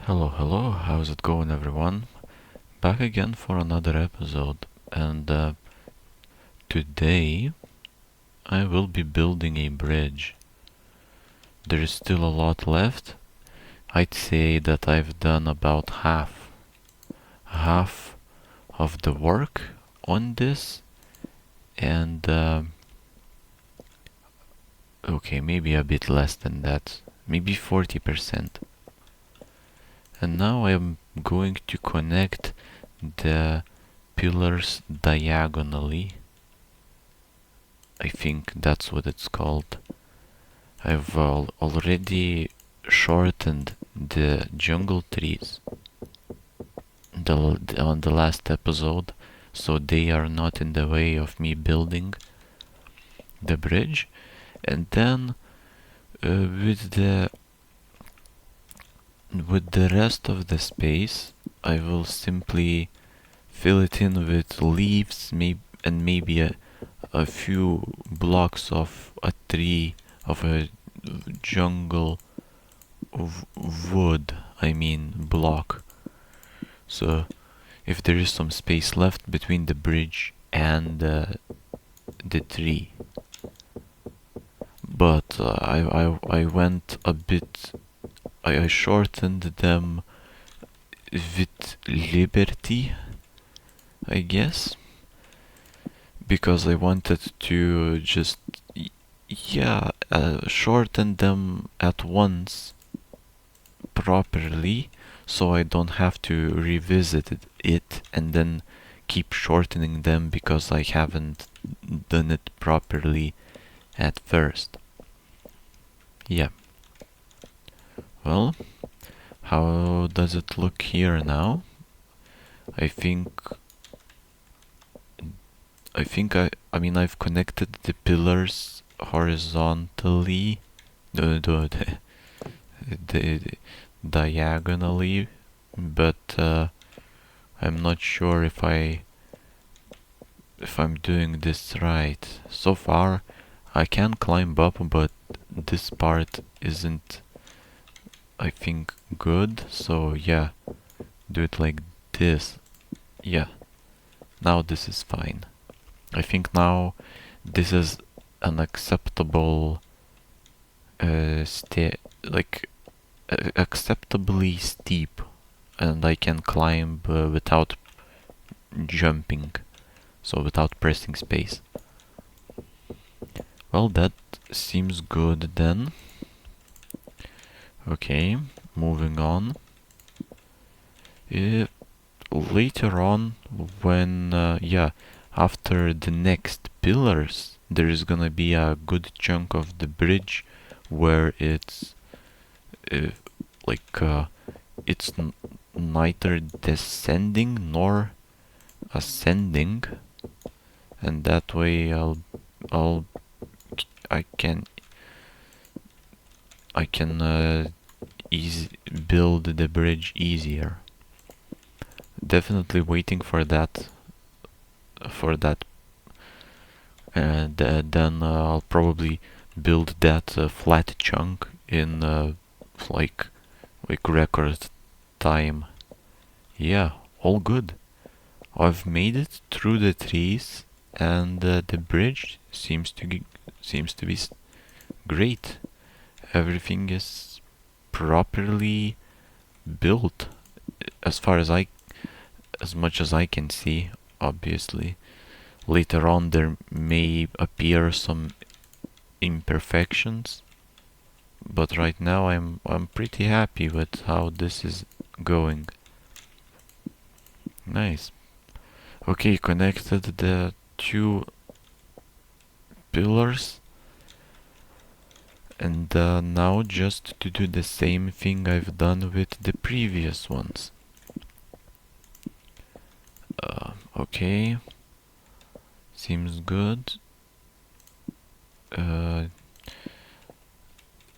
Hello, how's it going, everyone? Back again for another episode, and today I will be building a bridge. There is still a lot left. I'd say that I've done about half of the work on this, and okay, maybe a bit less than that, maybe 40%. And now I'm going to connect the pillars diagonally. I think that's what it's called. I've already shortened the jungle trees on the last episode, so they are not in the way of me building the bridge. And then with the rest of the space, I will simply fill it in with leaves, and maybe a few blocks of a tree, of a jungle of wood, block. So if there is some space left between the bridge and the tree. But I went a bit, I shortened them with liberty, I guess, because I wanted to just, shorten them at once properly, so I don't have to revisit it and then keep shortening them because I haven't done it properly at first. Yeah. Well, how does it look here now? I think I've connected the pillars horizontally, the diagonally, but I'm not sure if I'm doing this right. So far, I can climb up, but this part isn't, I think, good. So yeah, do it like this. Yeah, now this is fine. I think now this is an acceptable acceptably steep, and I can climb without jumping, so without pressing space. Well, that seems good then. Okay, moving on. Later on, when after the next pillars, there is gonna be a good chunk of the bridge where it's it's neither descending nor ascending, and that way I can build the bridge easier. Definitely waiting for that, and then I'll probably build that flat chunk in like record time. Yeah, all good. I've made it through the trees, and the bridge seems to be great. Everything is properly built, as much as I can see. Obviously, later on there may appear some imperfections, but right now I'm pretty happy with how this is going. Nice. Okay, connected the two pillars, and now just to do the same thing I've done with the previous ones. Okay, seems good.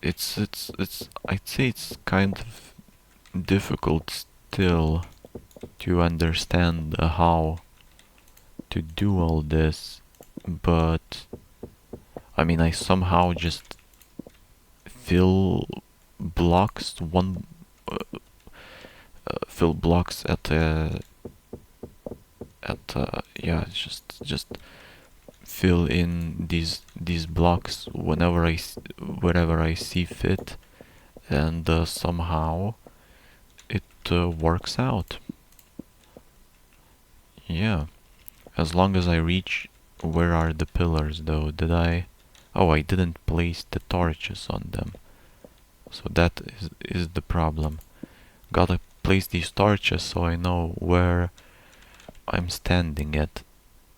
It's I'd say it's kind of difficult still to understand how to do all this, but I somehow just fill blocks fill blocks yeah, just fill in these blocks wherever I see fit, and somehow it works out. Yeah, as long as I reach. Where are the pillars though? Did I? Oh, I didn't place the torches on them. So that is the problem. Gotta place these torches so I know where I'm standing at,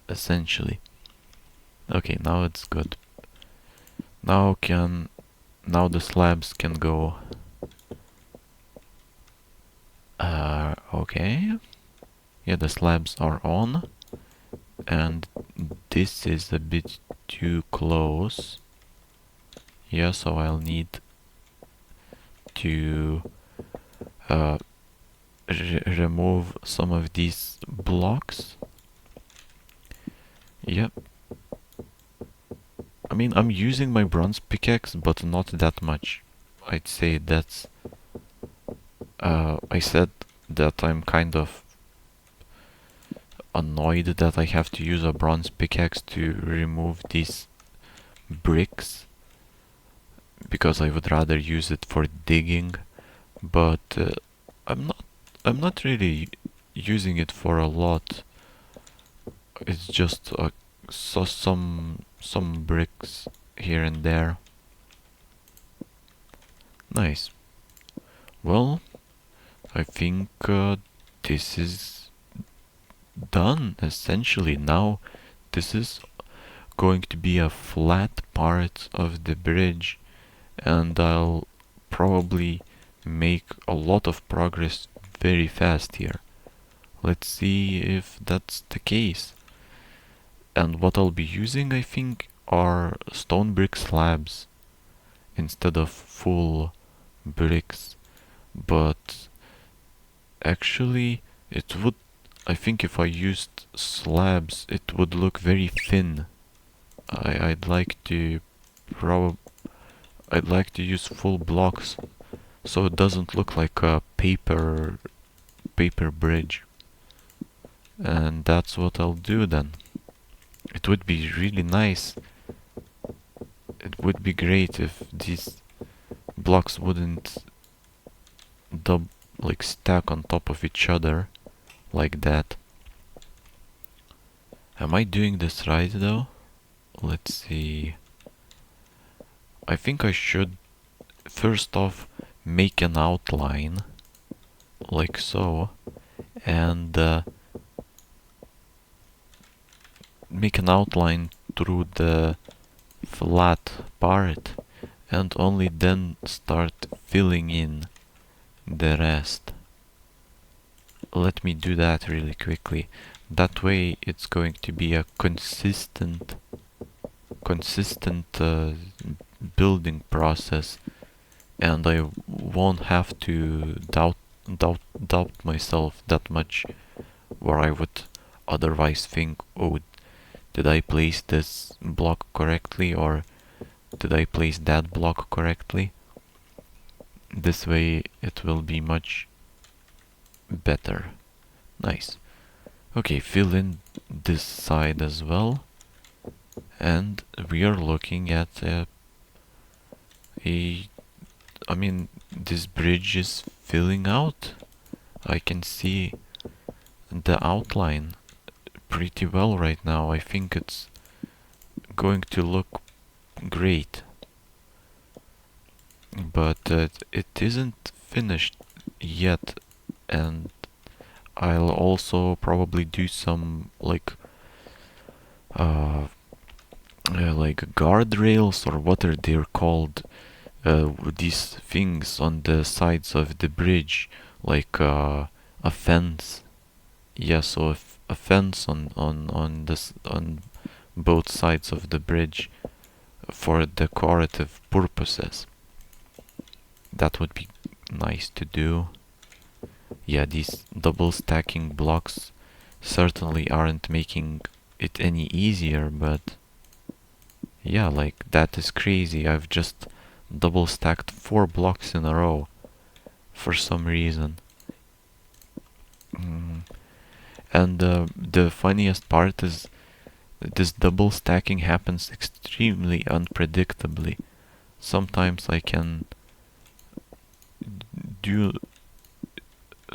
essentially. Okay, now it's good. Now the slabs can go. Okay. Yeah, the slabs are on, and this is a bit too close. Yeah, so I'll need to remove some of these blocks. Yep. I mean, I'm using my bronze pickaxe, but not that much. I'd say that's... I said that I'm kind of annoyed that I have to use a bronze pickaxe to remove these bricks, because I would rather use it for digging, but I'm not really using it for a lot. It's just some bricks here and there. Nice. Well, I think this is done essentially. Now this is going to be a flat part of the bridge, and I'll probably make a lot of progress very fast here. Let's see if that's the case. And what I'll be using, I think, are stone brick slabs instead of full bricks. But actually, it would, I think if I used slabs, it would look very thin. I'd like to use full blocks so it doesn't look like a paper bridge. And that's what I'll do then. It would be really nice. It would be great if these blocks wouldn't like stack on top of each other like that. Am I doing this right though? Let's see. I think I should first off make an outline like so, and make an outline through the flat part, and only then start filling in the rest. Let me do that really quickly. That way it's going to be a consistent building process, and I won't have to doubt myself that much, where I would otherwise think, oh, did I place this block correctly, or did I place that block correctly? This way it will be much better. Nice. Okay, fill in this side as well, and we are looking at I mean, this bridge is filling out. I can see the outline pretty well right now. I think it's going to look great, but it isn't finished yet, and I'll also probably do some like guardrails, or what are they called, these things on the sides of the bridge, like a fence. Yeah, so a fence on both sides of the bridge for decorative purposes. That would be nice to do. Yeah, these double stacking blocks certainly aren't making it any easier, but yeah, like that is crazy. I've just double stacked 4 blocks in a row for some reason. And the funniest part is this double stacking happens extremely unpredictably. Sometimes I can do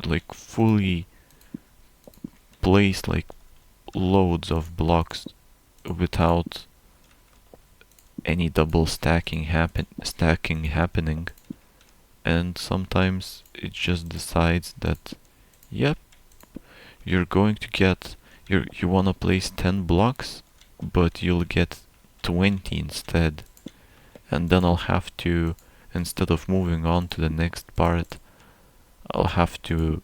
like fully place like loads of blocks without any double stacking happening, and sometimes it just decides that, yep, you're going to get you want to place 10 blocks, but you'll get 20 instead. And then I'll have to, instead of moving on to the next part, I'll have to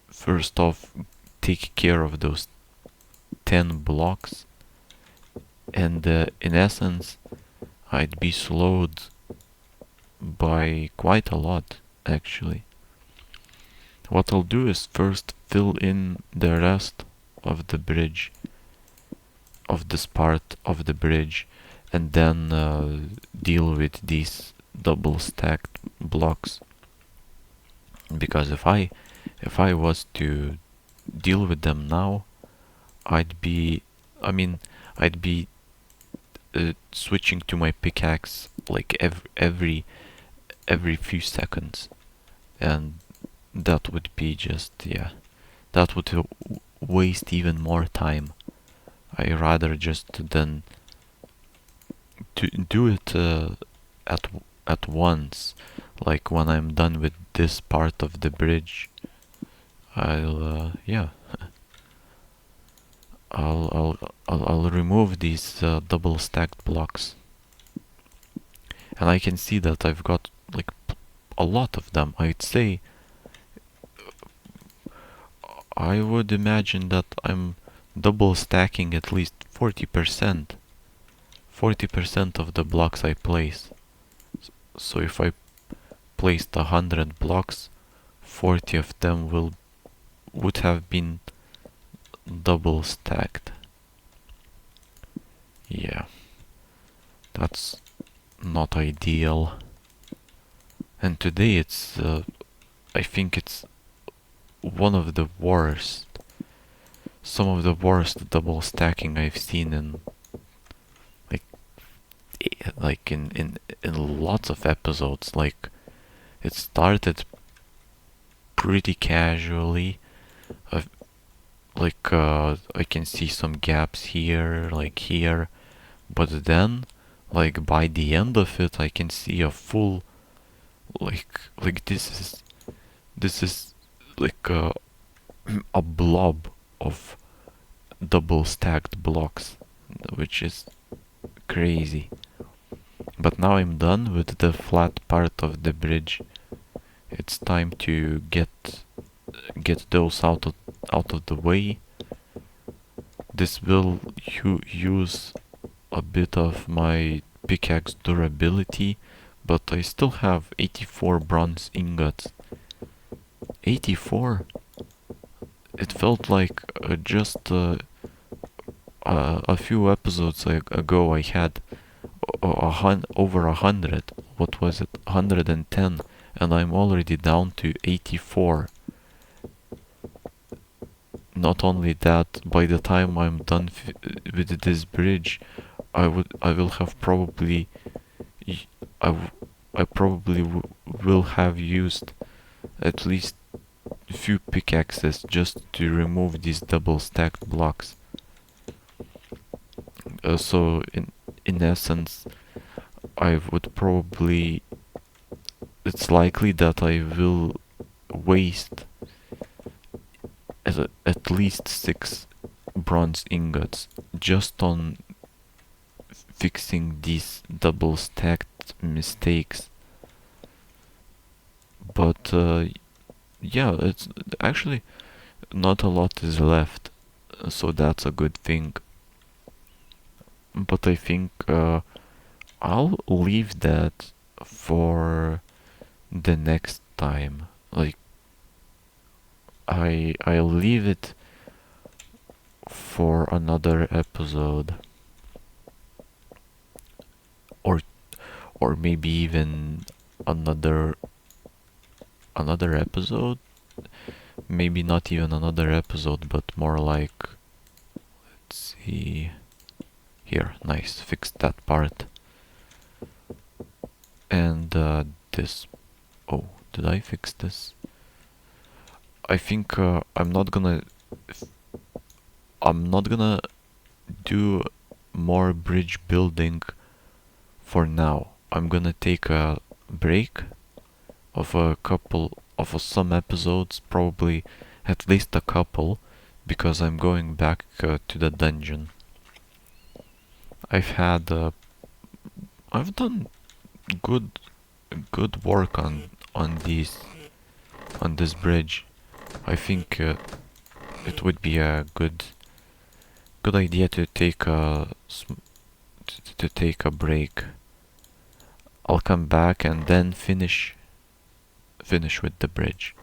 first off take care of those 10 blocks, and in essence I'd be slowed by quite a lot, actually. What I'll do is first fill in the rest of the bridge, of this part of the bridge, and then deal with these double stacked blocks. Because if I was to deal with them now, I'd be I mean I'd be switching to my pickaxe like every few seconds, and that would be just, yeah, that would waste even more time. I rather just then to do it at at once, like when I'm done with this part of the bridge. Yeah, I'll remove these double stacked blocks, and I can see that I've got like a lot of them. I would imagine that I'm double stacking at least 40%. 40% of the blocks I place. So if I placed 100 blocks, 40 of them would have been double stacked. Yeah, that's not ideal. And today I think it's one of the worst, some of the worst double stacking I've seen in like in lots of episodes. Like, it started pretty casually. I've, I can see some gaps here, like here, but then, like by the end of it, I can see a full, like this is like a blob of double stacked blocks, which is crazy. But now I'm done with the flat part of the bridge. It's time to get those out of the way. This will use a bit of my pickaxe durability, but I still have 84 bronze ingots. 84? It felt like just a few episodes ago I had over 100. What was it? 110, and I'm already down to 84. Not only that, by the time I'm done with this bridge, I will have probably I, w- I probably will have used at least a few pickaxes just to remove these double stacked blocks. So in essence, I would probably it's likely that I will waste at least 6 bronze ingots just on fixing these double stacked mistakes. But yeah, it's actually not a lot is left, so that's a good thing. But I think I'll leave that for the next time. Like, I'll leave it for another episode, or maybe even another episode. maybe not even another episode, but more like, let's see, here, nice, fixed that part. And this, oh, did I fix this? I think I'm not gonna do more bridge building for now. I'm gonna take a break of a couple of some episodes, probably at least a couple, because I'm going back to the dungeon. I've had I've done good good work on these on this bridge. I think it would be a good idea to take to take a break. I'll come back and then finish with the bridge,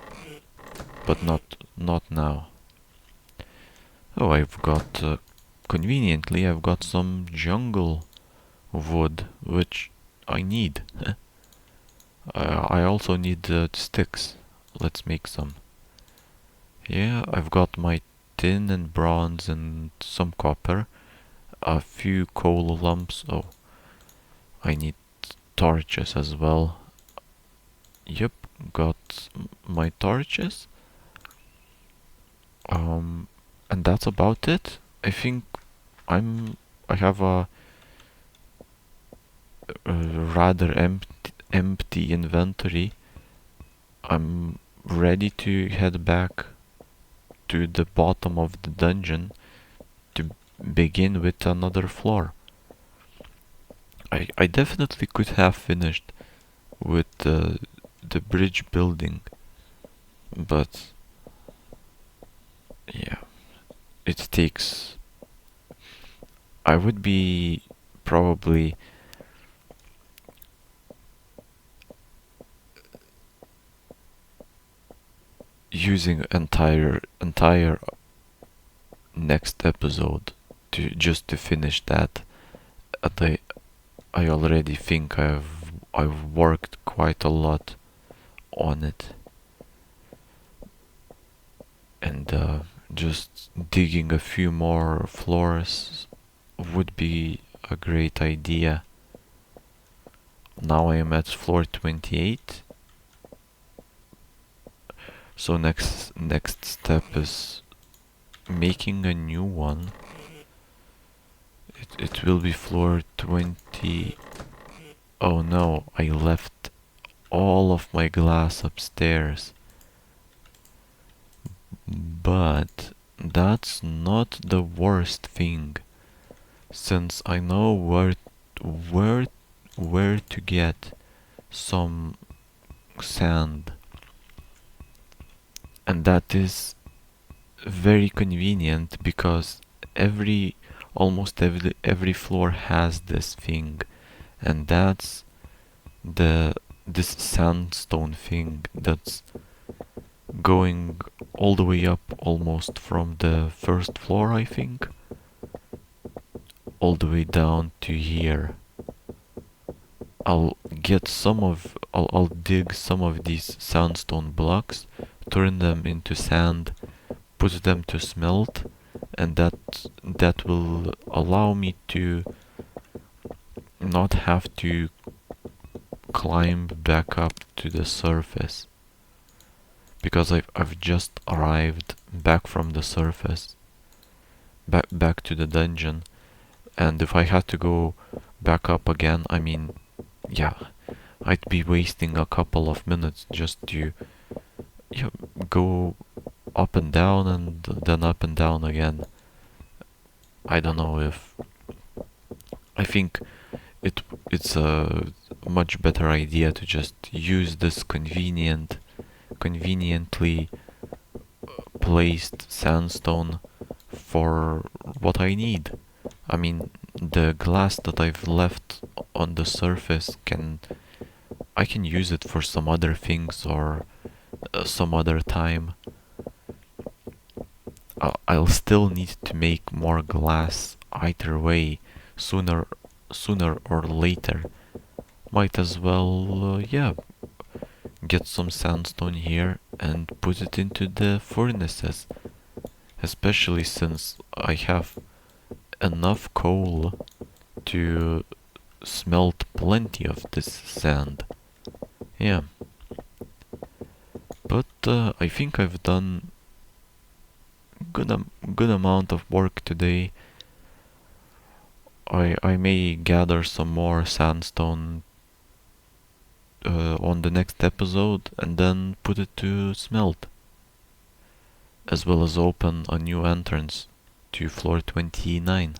but not now. Oh, I've got conveniently I've got some jungle wood, which I need. I also need sticks. Let's make some. Yeah, I've got my tin and bronze and some copper, a few coal lumps. Oh, I need torches as well. Yep, got my torches. And that's about it. I think I have a rather empty inventory. I'm ready to head back to the bottom of the dungeon to begin with another floor. I definitely could have finished with the bridge building, but yeah, it takes. I would be probably using entire next episode to just to finish that. I already think I've worked quite a lot on it, and just digging a few more floors would be a great idea. Now I am at floor 28. So next step is making a new one. It will be floor 20. Oh no, I left all of my glass upstairs. But that's not the worst thing, since I know where where to get some sand, and that is very convenient because every almost every floor has this thing, and that's this sandstone thing that's going all the way up almost from the first floor, I think, all the way down to here. I'll dig some of these sandstone blocks, turn them into sand, put them to smelt, and that will allow me to not have to climb back up to the surface, because I've just arrived back from the surface, back to the dungeon, and if I had to go back up again, I mean, yeah, I'd be wasting a couple of minutes just to go up and down and then up and down again. I don't know if I think it's a much better idea to just use this conveniently placed sandstone for what I need. I mean, the glass that I've left on the surface I can use it for some other things or some other time. I'll still need to make more glass either way, sooner or later. Might as well, yeah, get some sandstone here and put it into the furnaces, especially since I have enough coal to smelt plenty of this sand. Yeah, but I think I've done good amount of work today. I may gather some more sandstone on the next episode and then put it to smelt, as well as open a new entrance to floor 29.